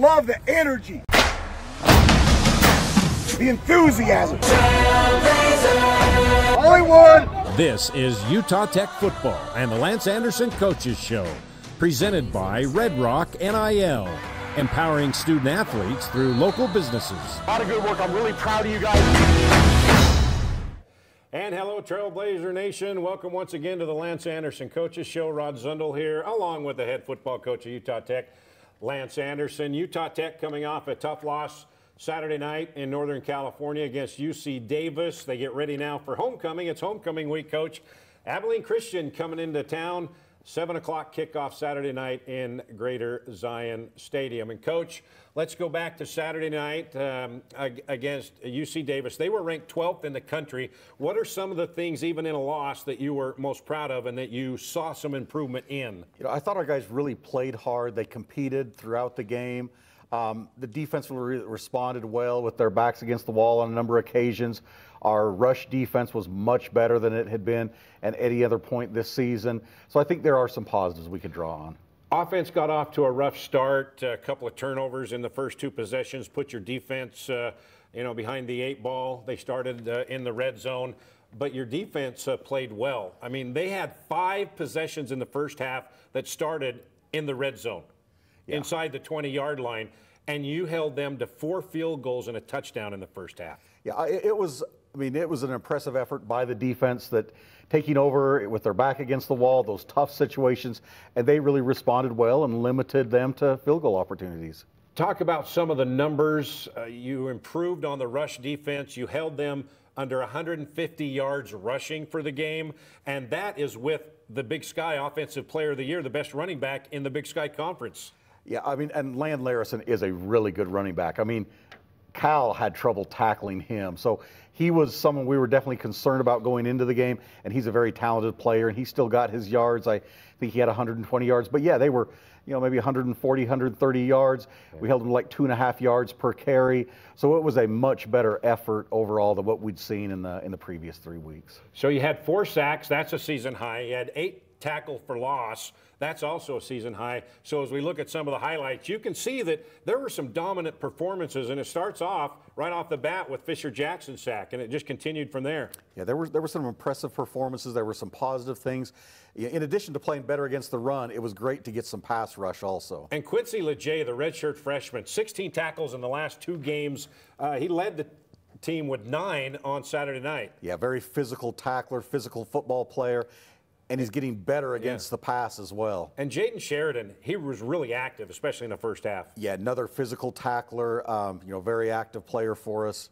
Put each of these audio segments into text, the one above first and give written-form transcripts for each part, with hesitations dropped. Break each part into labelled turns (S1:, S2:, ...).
S1: love the energy, the enthusiasm. Only one.
S2: This is Utah Tech football and the Lance Anderson Coaches Show, presented by Red Rock NIL, empowering student athletes through local businesses.
S3: A lot of good work. I'm really proud of you guys.
S2: And hello, Trailblazer Nation. Welcome once again to the Lance Anderson Coaches Show. Rod Zundel here, along with the head football coach of Utah Tech, Lance Anderson. Utah Tech coming off a tough loss Saturday night in Northern California against UC Davis. They get ready now for homecoming. It's homecoming week, Coach. Abilene Christian coming into town. 7 o'clock kickoff Saturday night in Greater Zion Stadium. And, Coach, let's go back to Saturday night against UC Davis. They were ranked 12th in the country. What are some of the things, even in a loss, that you were most proud of and that you saw some improvement in?
S4: You know, I thought our guys really played hard. They competed throughout the game. The defense responded well with their backs against the wall on a number of occasions. Our rush defense was much better than it had been at any other point this season. So I think there are some positives we could draw on.
S2: Offense got off to a rough start, a couple of turnovers in the first two possessions, put your defense behind the 8 ball. They started in the red zone, but your defense played well. I mean, they had 5 possessions in the first half that started in the red zone, inside the 20-yard line, and you held them to 4 field goals and a touchdown in the first half.
S4: Yeah, it was an impressive effort by the defense, that taking over with their back against the wall, those tough situations, and they really responded well and limited them to field goal opportunities.
S2: Talk about some of the numbers. You improved on the rush defense. You held them under 150 yards rushing for the game, and that is with the Big Sky Offensive Player of the Year, the best running back in the Big Sky Conference.
S4: Yeah, I mean, and Land Larison is a really good running back. I mean, Cal had trouble tackling him. So he was someone we were definitely concerned about going into the game, and he's a very talented player, and he still got his yards. I think he had 120 yards. But, yeah, they were, maybe 140, 130 yards. We held them like 2.5 yards per carry. So it was a much better effort overall than what we'd seen in the previous 3 weeks.
S2: So you had 4 sacks. That's a season high. You had 8 tackle for loss. That's also a season high. So as we look at some of the highlights, you can see that there were some dominant performances, and it starts off right off the bat with Fisher Jackson's sack, and it just continued from there.
S4: Yeah, there were some impressive performances. There were some positive things. In addition to playing better against the run, it was great to get some pass rush also.
S2: And Quincy Leger, the redshirt freshman, 16 tackles in the last 2 games. He led the team with 9 on Saturday night.
S4: Yeah, very physical tackler, physical football player. And he's getting better against the pass as well. And
S2: Jaden Sheridan, he was really active, especially in the first half.
S4: Yeah, another physical tackler, very active player for us.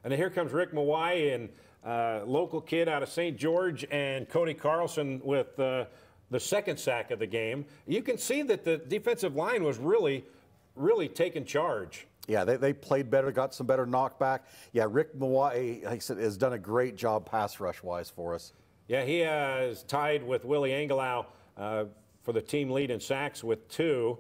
S2: And then here comes Rick Mawai, and local kid out of St. George, and Cody Carlson with the second sack of the game. You can see that the defensive line was really, really taking charge.
S4: Yeah, they played better, got some better knockback. Yeah, Rick Mawai, like I said, has done a great job pass rush-wise for us.
S2: Yeah, he is tied with Willie Angelau for the team lead in sacks with 2.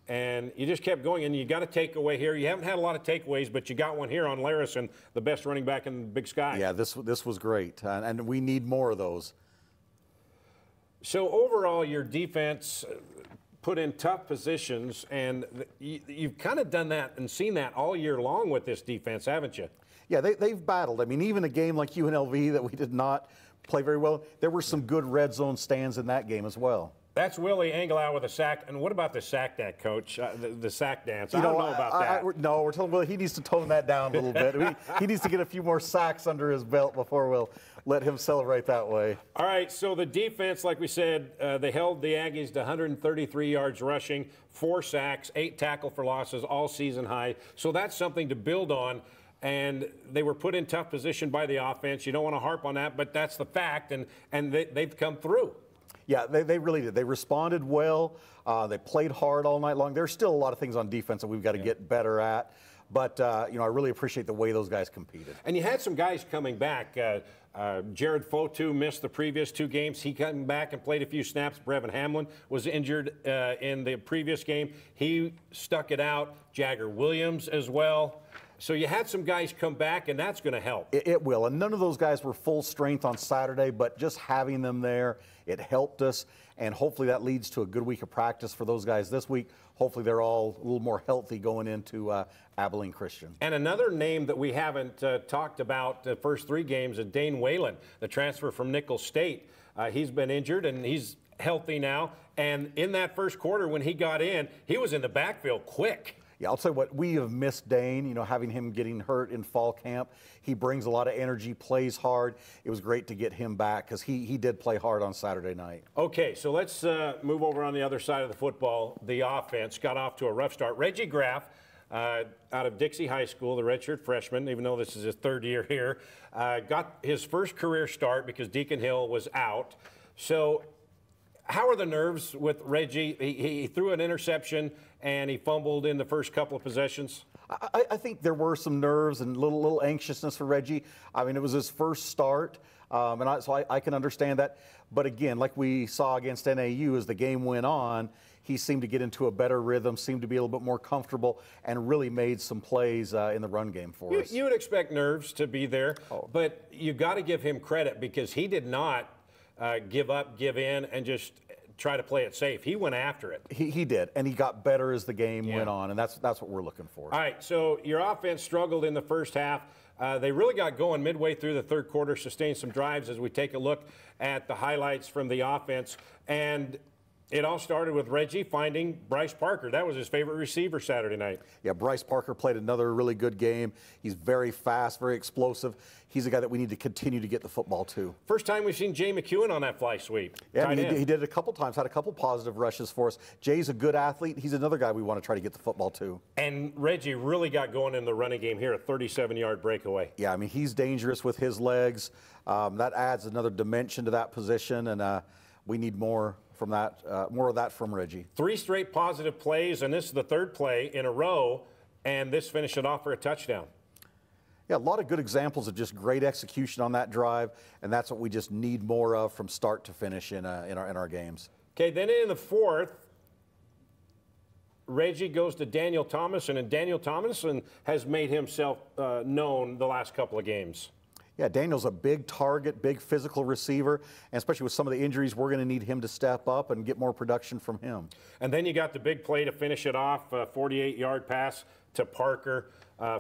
S2: And you just kept going, and you got a takeaway here. You haven't had a lot of takeaways, but you got one here on Larison, the best running back in the Big Sky.
S4: Yeah, this was great, and we need more of those.
S2: So overall, your defense put in tough positions, and you've kind of done that and seen that all year long with this defense, haven't you?
S4: Yeah, they've battled. I mean, even a game like UNLV that we did not play very well, there were some good red zone stands in that game as well.
S2: That's Willie Angelau with a sack. And what about the sack dance, Coach? The sack dance. I don't know about that.
S4: We're telling Willie he needs to tone that down a little bit. He needs to get a few more sacks under his belt before we'll let him celebrate that way.
S2: All right, so the defense, like we said, they held the Aggies to 133 yards rushing, 4 sacks, 8 tackle for losses, all season high. So that's something to build on. And they were put in tough position by the offense. You don't want to harp on that, but that's the fact, and they've come through.
S4: Yeah, they really did. They responded well. They played hard all night long. There's still a lot of things on defense that we've got to get better at. But, I really appreciate the way those guys competed.
S2: And you had some guys coming back. Jared Fotu missed the previous 2 games. He came back and played a few snaps. Brevin Hamlin was injured in the previous game. He stuck it out. Jagger Williams as well. So you had some guys come back, and that's going to help.
S4: It will. And none of those guys were full strength on Saturday, but just having them there, it helped us. and hopefully that leads to a good week of practice for those guys this week. Hopefully they're all a little more healthy going into Abilene Christian.
S2: And another name that we haven't talked about the first 3 games is Dane Whalen, the transfer from Nicholls State. He's been injured and he's healthy now. And in that first quarter when he got in, he was in the backfield quick.
S4: Yeah, I'll tell you what, we have missed Dane, you know, having him getting hurt in fall camp. He brings a lot of energy, plays hard. It was great to get him back because he did play hard on Saturday night.
S2: Okay, so let's move over on the other side of the football. The offense got off to a rough start. Reggie Graff, out of Dixie High School, the redshirt freshman, even though this is his 3rd year here, got his first career start because Deacon Hill was out. So how are the nerves with Reggie? He threw an interception and he fumbled in the first couple of possessions.
S4: I think there were some nerves and little anxiousness for Reggie. I mean, it was his first start, so I can understand that. But again, like we saw against NAU, as the game went on, he seemed to get into a better rhythm, seemed to be a little bit more comfortable, and really made some plays in the run game for us.
S2: You would expect nerves to be there, but you got to give him credit because he did not give up, give in, and just try to play it safe. He went after it.
S4: He did, and he got better as the game went on, and that's what we're looking for.
S2: All right, so your offense struggled in the first half. They really got going midway through the 3rd quarter, sustained some drives as we take a look at the highlights from the offense. And it all started with Reggie finding Bryce Parker. That was his favorite receiver Saturday night. Yeah,
S4: Bryce Parker played another really good game. He's very fast, very explosive. He's a guy that we need to continue to get the football to.
S2: First time we've seen Jay McEwen on that fly sweep.
S4: Yeah, I mean, he did it a couple times, had a couple positive rushes for us. Jay's a good athlete. He's another guy we want to try to get the football to.
S2: And Reggie really got going in the running game here, a 37-yard breakaway.
S4: Yeah, I mean, he's dangerous with his legs. That adds another dimension to that position, and we need more from that, more of that from Reggie.
S2: 3 straight positive plays, and this is the 3rd play in a row, and this finished it off for a touchdown.
S4: Yeah, a lot of good examples of just great execution on that drive, and that's what we just need more of from start to finish in our games.
S2: Okay, then in the 4th, Reggie goes to Daniel Thomason, and Daniel Thomason has made himself known the last couple of games.
S4: Yeah, Daniel's a big target, big physical receiver, and especially with some of the injuries, we're going to need him to step up and get more production from him.
S2: And then you got the big play to finish it off, a 48-yard pass to Parker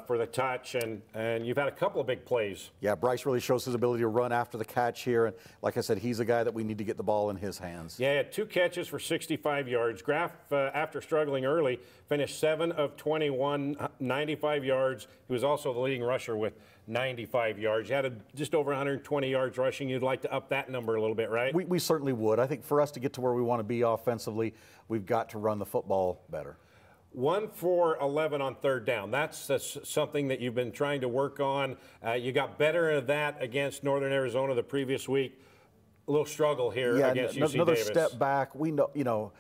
S2: for the touch, and you've had a couple of big plays.
S4: Yeah, Bryce really shows his ability to run after the catch here, and like I said, he's a guy that we need to get the ball in his hands.
S2: Yeah, he had 2 catches for 65 yards. Graff, after struggling early, finished 7 of 21, 95 yards. He was also the leading rusher with 95 yards. You had just over 120 yards rushing. You'd like to up that number a little bit, right?
S4: We certainly would. I think for us to get to where we want to be offensively, we've got to run the football better.
S2: 1 for 11 on 3rd down. That's something that you've been trying to work on. You got better at that against Northern Arizona the previous week. A little struggle here against UC
S4: another
S2: Davis.
S4: Step back. We know,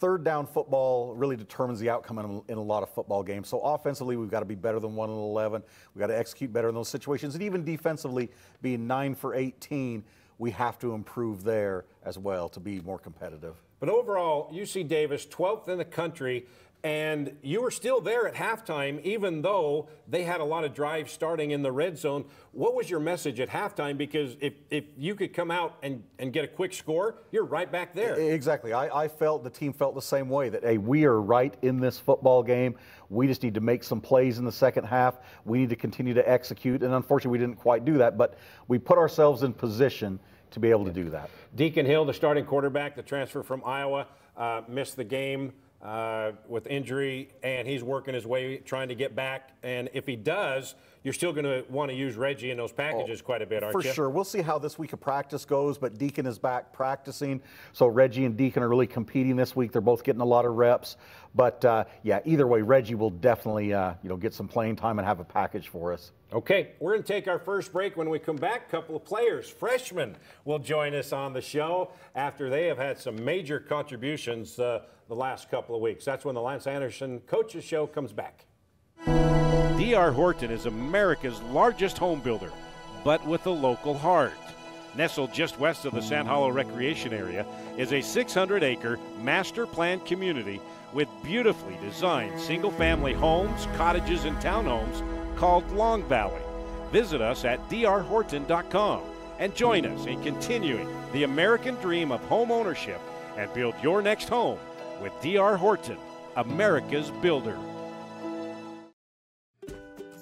S4: 3rd down football really determines the outcome in a lot of football games. So offensively, we've got to be better than 1 and 11. We've got to execute better in those situations. And even defensively, being 9 for 18, we have to improve there as well to be more competitive.
S2: But overall, UC Davis, 12th in the country, and you were still there at halftime, even though they had a lot of drives starting in the red zone. What was your message at halftime? Because if you could come out and get a quick score, you're right back there.
S4: Exactly. I felt, the team felt the same way, that, hey, we are right in this football game. We just need to make some plays in the second half. We need to continue to execute. And unfortunately, we didn't quite do that, but we put ourselves in position to be able to do that.
S2: Deacon Hill, the starting quarterback, the transfer from Iowa, missed the game with injury, and he's working his way trying to get back. And if he does, you're still going to want to use Reggie in those packages quite a bit, aren't you?
S4: For sure. We'll see how this week of practice goes, but Deacon is back practicing. So Reggie and Deacon are really competing this week. They're both getting a lot of reps. But, yeah, either way, Reggie will definitely, get some playing time and have a package for us.
S2: Okay, we're going to take our first break. When we come back, a couple of players, freshmen, will join us on the show after they have had some major contributions the last couple of weeks. That's when the Lance Anderson Coaches Show comes back.
S5: D.R. Horton is America's largest home builder, but with a local heart. Nestled just west of the Sand Hollow Recreation Area is a 600-acre master-planned community with beautifully designed single-family homes, cottages, and townhomes called Long Valley. Visit us at drhorton.com and join us in continuing the American dream of home ownership and build your next home with D.R. Horton, America's builder.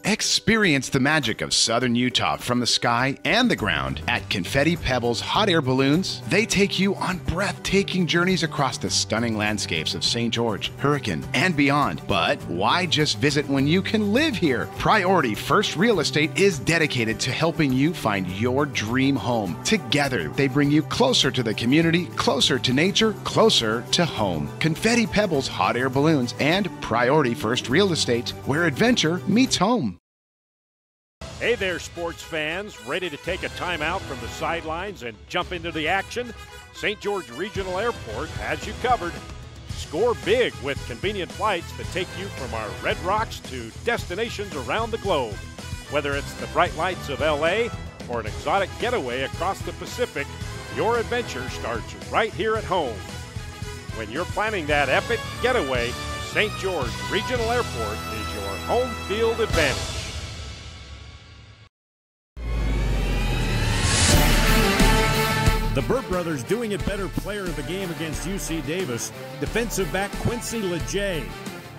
S6: Experience the magic of southern Utah from the sky and the ground at Confetti Pebbles Hot Air Balloons. They take you on breathtaking journeys across the stunning landscapes of St. George, Hurricane, and beyond. But why just visit when you can live here? Priority First Real Estate is dedicated to helping you find your dream home. Together, they bring you closer to the community, closer to nature, closer to home. Confetti Pebbles Hot Air Balloons and Priority First Real Estate, where adventure meets home.
S5: Hey there, sports fans. Ready to take a timeout from the sidelines and jump into the action? St. George Regional Airport has you covered. Score big with convenient flights that take you from our Red Rocks to destinations around the globe. Whether it's the bright lights of LA or an exotic getaway across the Pacific, your adventure starts right here at home. When you're planning that epic getaway, St. George Regional Airport is your home field advantage.
S7: The Burt brothers doing it better player of the game against UC Davis, defensive back Quincy Leger.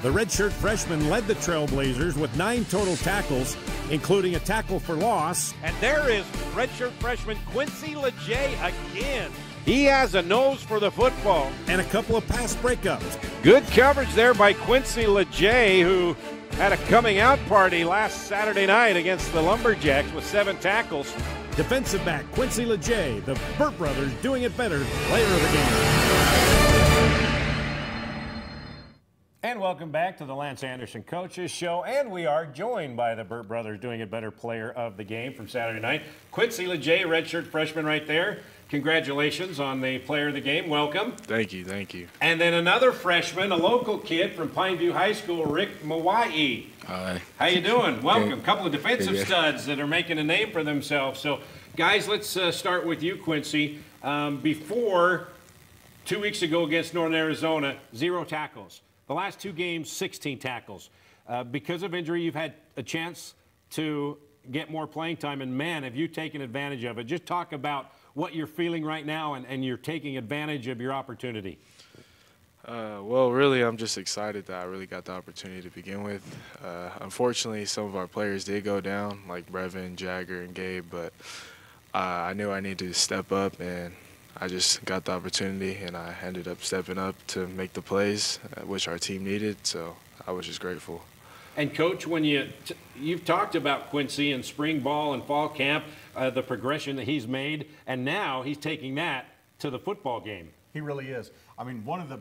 S7: The redshirt freshman led the Trailblazers with 9 total tackles, including a tackle for loss.
S5: And there is redshirt freshman Quincy Leger again. He has a nose for the football.
S7: And a couple of pass breakups.
S5: Good coverage there by Quincy Leger, who had a coming out party last Saturday night against the Lumberjacks with 7 tackles.
S7: Defensive back Quincy Leger, the Burt brothers doing it better player of the game.
S2: And welcome back to the Lance Anderson Coaches Show. And we are joined by the Burt brothers doing it better player of the game from Saturday night. Quincy Leger, redshirt freshman right there. Congratulations on the player of the game. Welcome.
S8: Thank you, thank you.
S2: And then another freshman, a local kid from Pineview High School, Rick Mawai.
S8: Hi.
S2: How you doing? Welcome.
S8: Good.
S2: Couple of defensive
S8: Good.
S2: studs that are making a name for themselves. So, guys, let's start with you, Quincy. Before 2 weeks ago against Northern Arizona, 0 tackles. The last 2 games, 16 tackles. Because of injury, you've had a chance to get more playing time, and man, have you taken advantage of it. Just talk about what you're feeling right now and you're taking advantage of your opportunity.
S8: Well, really, I'm just excited that I really got the opportunity to begin with. Unfortunately, some of our players did go down, like Brevin, Jagger, and Gabe, but I knew I needed to step up, and I just got the opportunity, and I ended up stepping up to make the plays, which our team needed, so I was just grateful.
S2: And, Coach, when you've talked about Quincy and spring ball and fall camp, the progression that he's made, and now he's taking that to the football game.
S4: He really is. I mean, one of the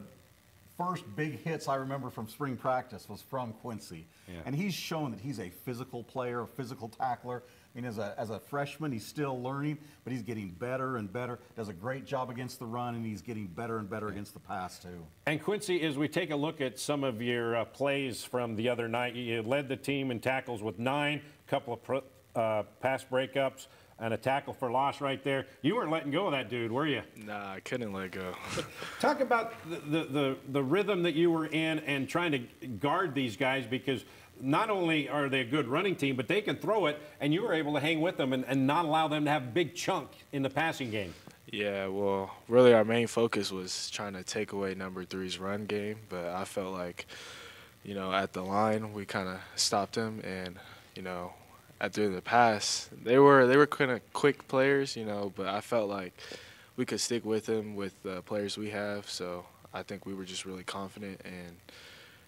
S4: first big hits I remember from spring practice was from Quincy. Yeah. And he's shown that he's a physical player, a physical tackler. I mean, as a freshman, he's still learning, but he's getting better and better. Does a great job against the run, and he's getting better and better against the pass, too.
S2: And, Quincy, as we take a look at some of your plays from the other night, you led the team in tackles with 9, a couple of pass breakups, and a tackle for loss right there. You weren't letting go of that dude, were you?
S8: Nah, I couldn't let go.
S2: Talk about the rhythm that you were in and trying to guard these guys, because not only are they a good running team, but they can throw it, and you were able to hang with them and not allow them to have a big chunk in the passing game.
S8: Yeah, well, really our main focus was trying to take away number 3's run game, but I felt like, you know, at the line we kind of stopped him, and, you know, after the pass, they were kind of quick players, you know, but I felt like we could stick with them with the players we have, so I think we were just really confident and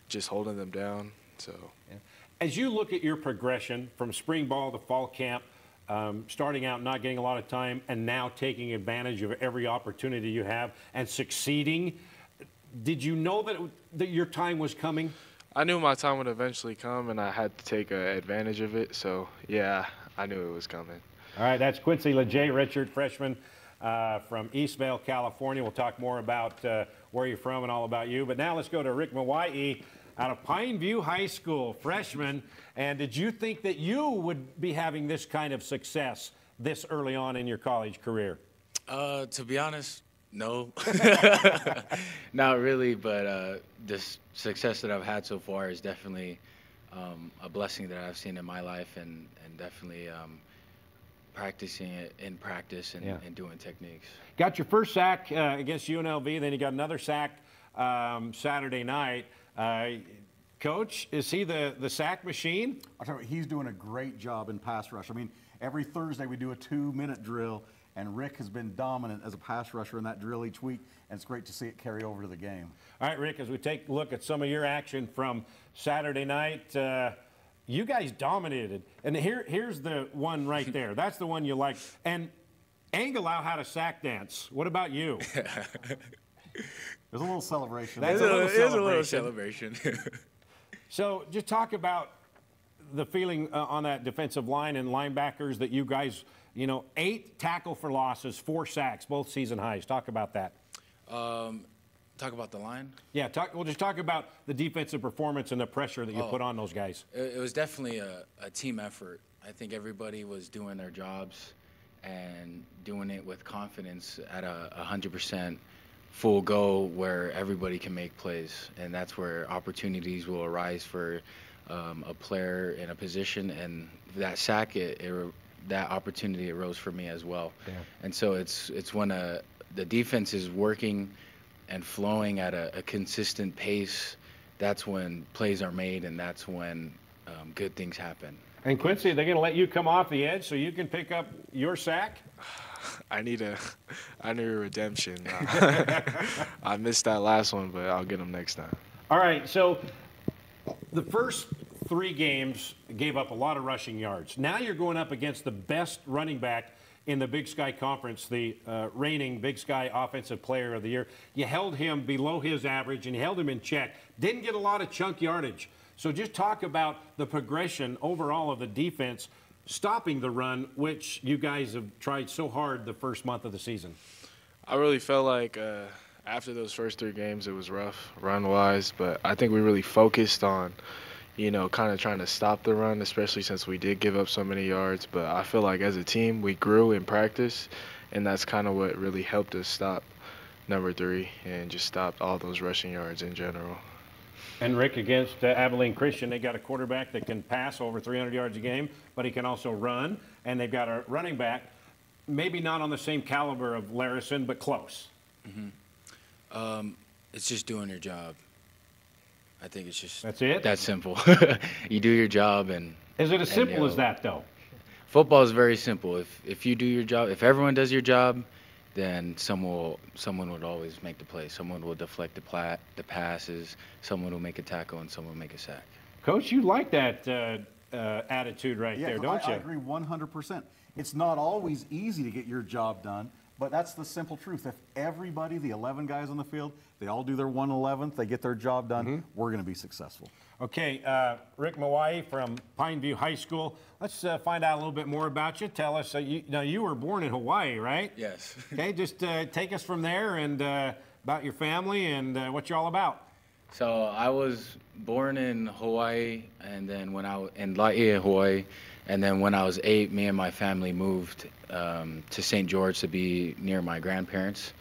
S8: just holding them down. So,
S2: yeah. As you look at your progression from spring ball to fall camp, starting out not getting a lot of time and now taking advantage of every opportunity you have and succeeding, did you know that your time was coming?
S8: I knew my time would eventually come, and I had to take advantage of it. So, yeah, I knew it was coming.
S2: All right, that's Quincy Leger, redshirt freshman from Eastvale, California. We'll talk more about where you're from and all about you. But now let's go to Rick Mawai out of Pineview High School, freshman. And did you think that you would be having this kind of success this early on in your college career?
S9: To be honest, no. Not really, but this success that I've had so far is definitely a blessing that I've seen in my life, and definitely practicing it in practice and doing techniques.
S2: Got your first sack against UNLV, then you got another sack Saturday night. Coach, is he the sack machine?
S4: I'll tell you, he's doing a great job in pass rush. I mean, every Thursday we do a 2-minute drill, and Rick has been dominant as a pass rusher in that drill each week, and it's great to see it carry over to the game.
S2: All right, Rick, as we take a look at some of your action from Saturday night, you guys dominated. And here's the one right there. That's the one you like. And Angelau had a sack dance. What about you?
S4: There's a little celebration.
S2: That's
S9: There's a little celebration.
S2: So just talk about the feeling on that defensive line and linebackers that you guys, 8 tackle for losses, 4 sacks, both season highs. Talk about that.
S9: Talk about the line?
S2: Yeah, we'll just talk about the defensive performance and the pressure that you put on those guys.
S9: It was definitely a team effort. I think everybody was doing their jobs and doing it with confidence at 100% full go where everybody can make plays. And that's where opportunities will arise for a player in a position. And that sack, that opportunity arose for me as well. Yeah. And so it's when the defense is working and flowing at a consistent pace, that's when plays are made, and that's when good things happen.
S2: And Quincy, they're going to let you come off the edge so you can pick up your sack?
S8: I need a redemption. I missed that last one, but I'll get them next time.
S2: All right, so the first 3 games gave up a lot of rushing yards. Now you're going up against the best running back in the Big Sky Conference, the reigning Big Sky Offensive Player of the Year. You held him below his average, and you held him in check. Didn't get a lot of chunk yardage. So just talk about the progression overall of the defense stopping the run, which you guys have tried so hard the first month of the season.
S8: I really felt like after those first 3 games, it was rough run-wise, but I think we really focused on kind of trying to stop the run, especially since we did give up so many yards. But I feel like as a team, we grew in practice, and that's kind of what really helped us stop number 3 and just stopped all those rushing yards in general.
S2: And Rick, against Abilene Christian, they got a quarterback that can pass over 300 yards a game, but he can also run. And they've got a running back, maybe not on the same caliber of Larison, but close.
S9: Mm-hmm. It's just doing your job. I think it's just
S2: that's it.
S9: That simple. You do your job, and
S2: is it as simple as that though?
S9: Football is very simple. If you do your job, if everyone does your job, then someone would always make the play. Someone will deflect the passes. Someone will make a tackle, and someone will make a sack.
S2: Coach, you like that attitude right there, don't you?
S4: I agree 100%. It's not always easy to get your job done, but that's the simple truth. If everybody, the 11 guys on the field, they all do their 1/11th, they get their job done, we're going to be successful.
S2: Okay, Rick Mawai from Pineview High School. Let's find out a little bit more about you. Tell us, you were born in Hawaii, right?
S9: Yes.
S2: Okay, just take us from there and about your family and what you're all about.
S9: So I was born in Hawaii, and then in Laie, Hawaii, and then when I was 8, me and my family moved to St. George to be near my grandparents.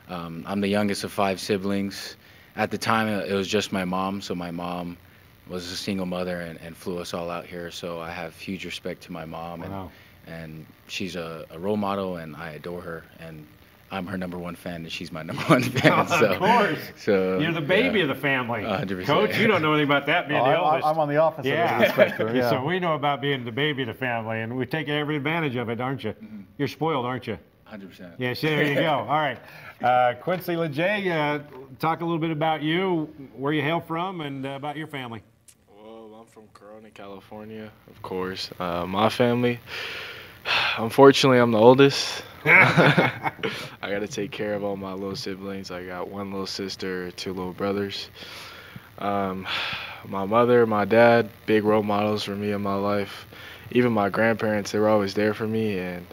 S9: I'm the youngest of 5 siblings. At the time, it was just my mom, so my mom was a single mother and flew us all out here. So I have huge respect to my mom, and she's a role model, and I adore her. And I'm her #1 fan, and she's my #1 fan. So,
S2: of course.
S9: So
S2: you're the baby of the family.
S9: 100%.
S2: Coach, you don't know anything about that being the oldest.
S4: I'm on the opposite of the spectrum. Yeah.
S2: So we know about being the baby of the family, and we take every advantage of it, aren't you? Mm-hmm. You're spoiled, aren't you?
S9: 100%.
S2: Yes, there you go. All right. Quincy Lejay, talk a little bit about you, where you hail from, and about your family.
S8: Well, I'm from Corona, California, of course. My family, unfortunately, I'm the oldest. I got to take care of all my little siblings. I got 1 little sister, 2 little brothers. My mother, my dad, big role models for me in my life. Even my grandparents, they were always there for me, and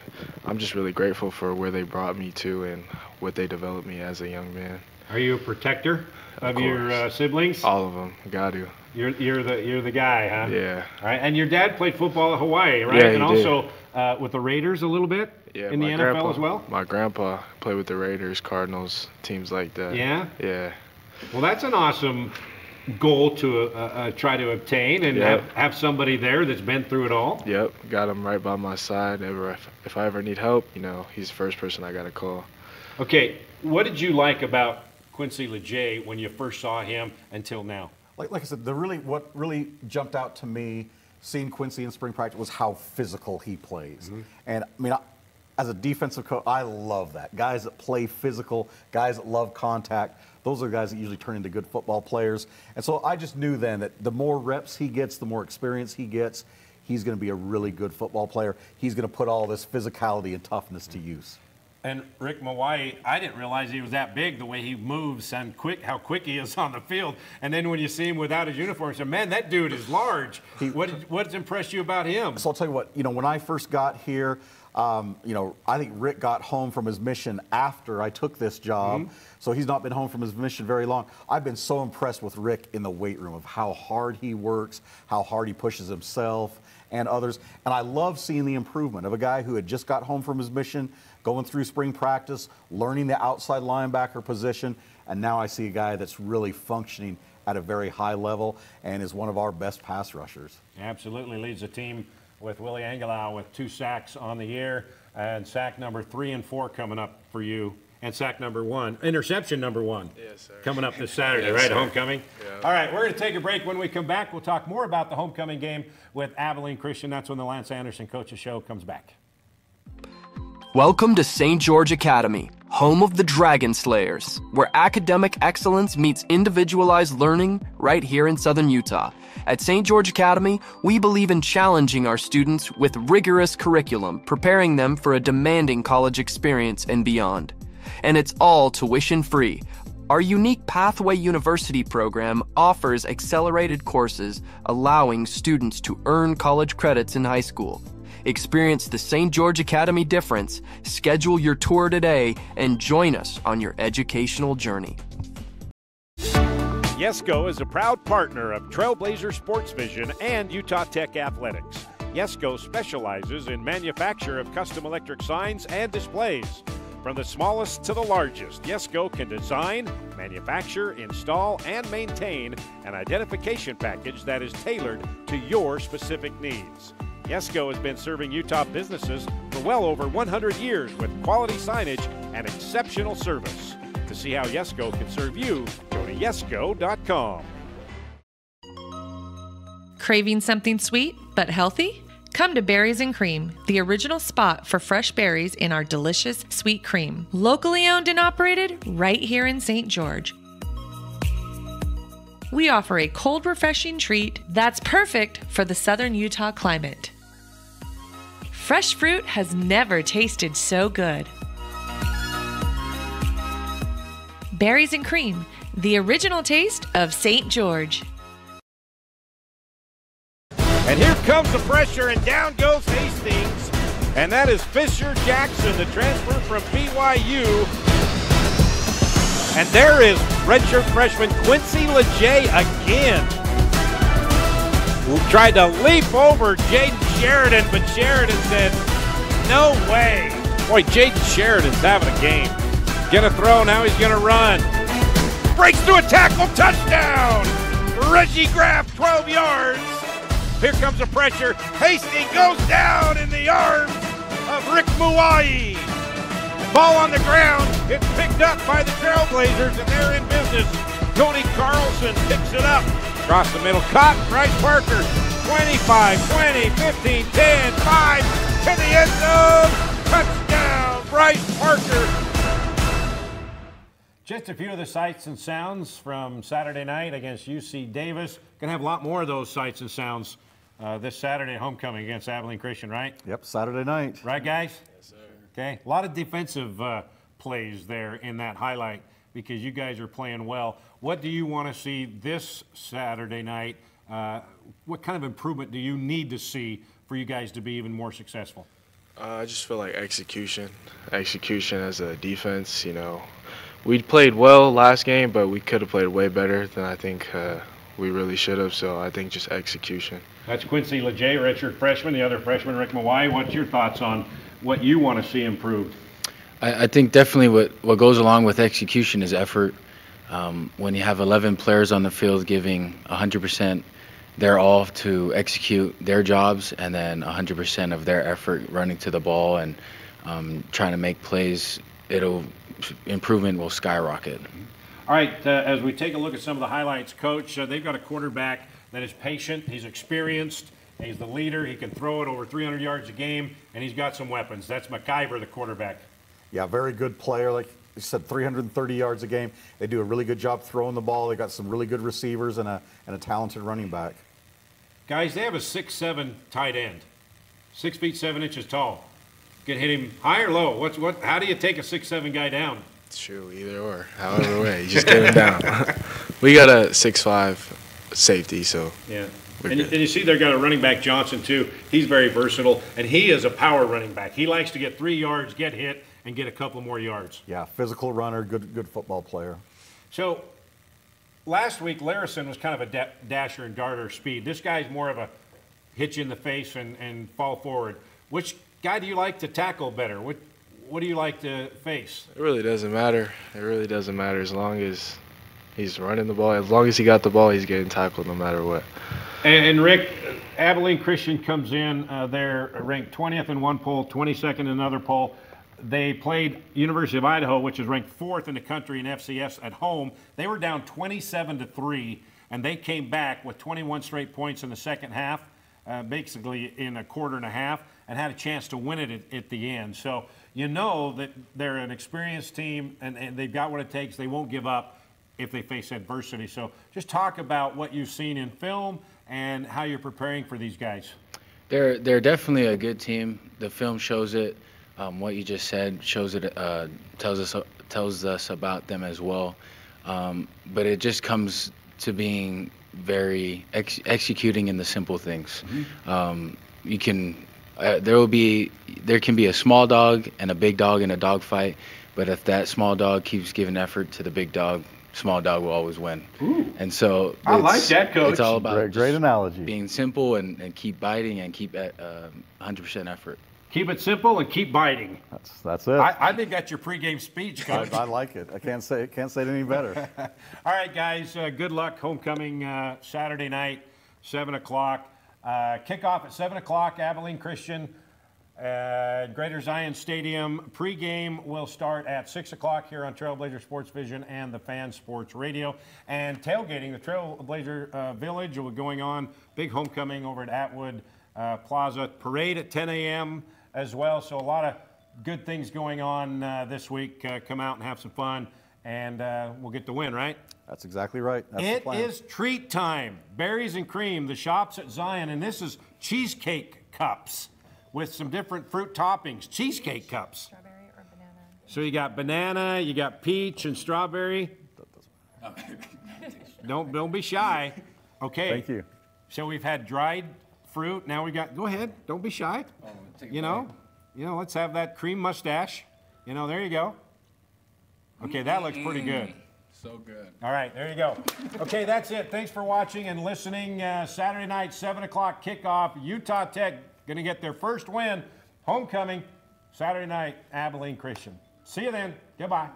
S8: I'm just really grateful for where they brought me to and what they developed me as a young man.
S2: Are you a protector of your siblings?
S8: All of them, got to.
S2: You're the guy, huh?
S8: Yeah.
S2: All right, and your dad played football at Hawaii, right?
S8: Yeah,
S2: and also with the Raiders a little bit in the NFL as well?
S8: My grandpa played with the Raiders, Cardinals, teams like that.
S2: Yeah?
S8: Yeah.
S2: Well, that's an awesome goal to try to obtain and have somebody there that's been through it all.
S8: Yep, got him right by my side. If I ever need help, he's the first person I got to call.
S2: Okay, what did you like about Quincy Lejay when you first saw him until now?
S4: Like I said, what really jumped out to me seeing Quincy in spring practice was how physical he plays. And I mean, as a defensive coach, I love that. Guys that play physical, guys that love contact, those are the guys that usually turn into good football players. And so I just knew then that the more reps he gets, the more experience he gets, he's going to be a really good football player. He's going to put all this physicality and toughness to use.
S2: And Rick Mawai, I didn't realize he was that big, the way he moves and how quick he is on the field. And then when you see him without his uniform, you say, man, that dude is large. What's impressed you about him?
S4: So I'll tell you what, when I first got here, I think Rick got home from his mission after I took this job. So he's not been home from his mission very long. I've been so impressed with Rick in the weight room of how hard he works, how hard he pushes himself and others. And I love seeing the improvement of a guy who had just got home from his mission, going through spring practice, learning the outside linebacker position, and now I see a guy that's really functioning at a very high level and is one of our best pass rushers.
S2: Absolutely leads the team with Willie Angelau with 2 sacks on the year, and sack number 3 and 4 coming up for you, and sack number 1, interception number 1,
S8: yes, sir,
S2: coming up this Saturday,
S8: yes,
S2: right,
S8: sir.
S2: Homecoming?
S8: Yeah.
S2: All right, we're going to take a break. When we come back, we'll talk more about the homecoming game with Abilene Christian. That's when the Lance Anderson Coaches Show comes back.
S10: Welcome to St. George Academy, home of the Dragon Slayers, where academic excellence meets individualized learning right here in Southern Utah. At St. George Academy, we believe in challenging our students with rigorous curriculum, preparing them for a demanding college experience and beyond. And it's all tuition-free. Our unique Pathway University program offers accelerated courses, allowing students to earn college credits in high school. Experience the St. George Academy difference, schedule your tour today, and join us on your educational journey.
S5: Yesco is a proud partner of Trailblazer Sports Vision and Utah Tech Athletics. Yesco specializes in manufacture of custom electric signs and displays. From the smallest to the largest, Yesco can design, manufacture, install, and maintain an identification package that is tailored to your specific needs. Yesco has been serving Utah businesses for well over 100 years with quality signage and exceptional service. To see how Yesco can serve you, go to yesco.com.
S11: Craving something sweet but healthy? Come to Berries and Cream, the original spot for fresh berries in our delicious sweet cream. Locally owned and operated right here in St. George. We offer a cold, refreshing treat that's perfect for the southern Utah climate. Fresh fruit has never tasted so good. Berries and Cream, the original taste of St. George.
S5: And here comes the pressure, and down goes Hastings. And that is Fisher Jackson, the transfer from BYU. And there is redshirt freshman Quincy Lejay again, who tried to leap over Jaden Sheridan, but Sheridan said, no way. Boy, Jaden Sheridan's having a game. Gonna throw, now he's gonna run. Breaks through a tackle, touchdown! Reggie Graff, 12 yards. Here comes the pressure. Hastings goes down in the arms of Rick Mawai. Ball on the ground. It's picked up by the Trailblazers, and they're in business. Tony Carlson picks it up. Across the middle, caught Bryce Parker. 25, 20, 15, 10, 5, to the end zone. Touchdown, Bryce Parker.
S2: Just a few of the sights and sounds from Saturday night against UC Davis. Going to have a lot more of those sights and sounds this Saturday homecoming against Abilene Christian, right?
S4: Yep, Saturday night.
S2: Right, guys?
S8: Yes, sir.
S2: Okay, a lot of defensive plays there in that highlight because you guys are playing well. What do you want to see this Saturday night? What kind of improvement do you need to see for you guys to be even more successful?
S8: I just feel like execution as a defense. You know, we played well last game, but we could have played way better than I think we really should have. So I think just execution.
S2: That's Quincy Lejay, redshirt freshman. The other freshman, Rick Mawai. What's your thoughts on what you want to see improved?
S9: I think definitely what goes along with execution is effort. when you have 11 players on the field giving 100% their all to execute their jobs, and then 100% of their effort running to the ball and trying to make plays, improvement will skyrocket.
S2: All right, as we take a look at some of the highlights, Coach, they've got a quarterback that is patient, he's experienced, he's the leader, he can throw it over 300 yards a game, and he's got some weapons. That's McIver, the quarterback.
S4: Yeah, very good player. Like you said, 330 yards a game. They do a really good job throwing the ball. They got some really good receivers and a talented running back.
S2: Guys, they have a 6'7" tight end, 6 feet 7 inches tall. You can hit him high or low. How do you take a 6'7" guy down?
S8: It's true, either or. However way, you just get him down. We got a 6'5" safety, so
S2: yeah. And you see they've got a running back, Johnson, too. He's very versatile, and he is a power running back. He likes to get 3 yards, get hit, and get a couple more yards.
S4: Yeah, physical runner, good football player.
S2: So last week, Larison was kind of a dasher and darter speed. This guy's more of a hit you in the face and fall forward. Which guy do you like to tackle better? What do you like to face?
S8: It really doesn't matter. It really doesn't matter as long as he's running the ball. As long as he got the ball, he's getting tackled no matter what.
S2: And Rick, Abilene Christian comes in. They're ranked 20th in one poll, 22nd in another poll. They played University of Idaho, which is ranked 4th in the country in FCS at home. They were down 27-3, and they came back with 21 straight points in the second half, basically in a quarter and a half, and had a chance to win it at the end. So you know that they're an experienced team, and they've got what it takes. They won't give up if they face adversity. So just talk about what you've seen in film and how you're preparing for these guys.
S9: They're definitely a good team. The film shows it. What you just said shows it. Tells us about them as well. But it just comes to being very executing in the simple things. You can. There can be a small dog and a big dog in a dog fight, but if that small dog keeps giving effort to the big dog, small dog will always win.
S2: Ooh.
S9: And so
S2: I like that, Coach.
S9: It's all about
S4: great analogy.
S9: Being simple and keep biting and keep at 100% effort.
S2: Keep it simple and keep biting.
S4: That's it.
S2: I think that's your pregame speech, Coach.
S4: I like it. I can't say it any better.
S2: All right, guys. Good luck. Homecoming Saturday night, 7 o'clock. Kickoff at 7 o'clock. Abilene Christian, Greater Zion Stadium. Pregame will start at 6 o'clock here on Trailblazer Sports Vision and the Fan Sports Radio. And tailgating, the Trailblazer Village will be going on. Big homecoming over at Atwood Plaza. Parade at 10 a.m. as well. So a lot of good things going on this week. Come out and have some fun, and we'll get the win, right?
S4: That's exactly right. That's the plan.
S2: It is treat time. Berries and cream, the shops at Zion, and this is cheesecake cups with some different fruit toppings. Cheesecake cups.
S11: Strawberry or banana?
S2: So you got banana, you got peach and strawberry. Don't be shy. Okay.
S4: Thank you.
S2: So we've had dried fruit. Now we got. Go ahead. Don't be shy. You know. Let's have that cream mustache. There you go. Okay, that looks pretty good.
S8: So good.
S2: All right, there you go. Okay, that's it. Thanks for watching and listening. Saturday night, 7 o'clock kickoff. Utah Tech going to get their first win. Homecoming, Saturday night, Abilene Christian. See you then. Goodbye.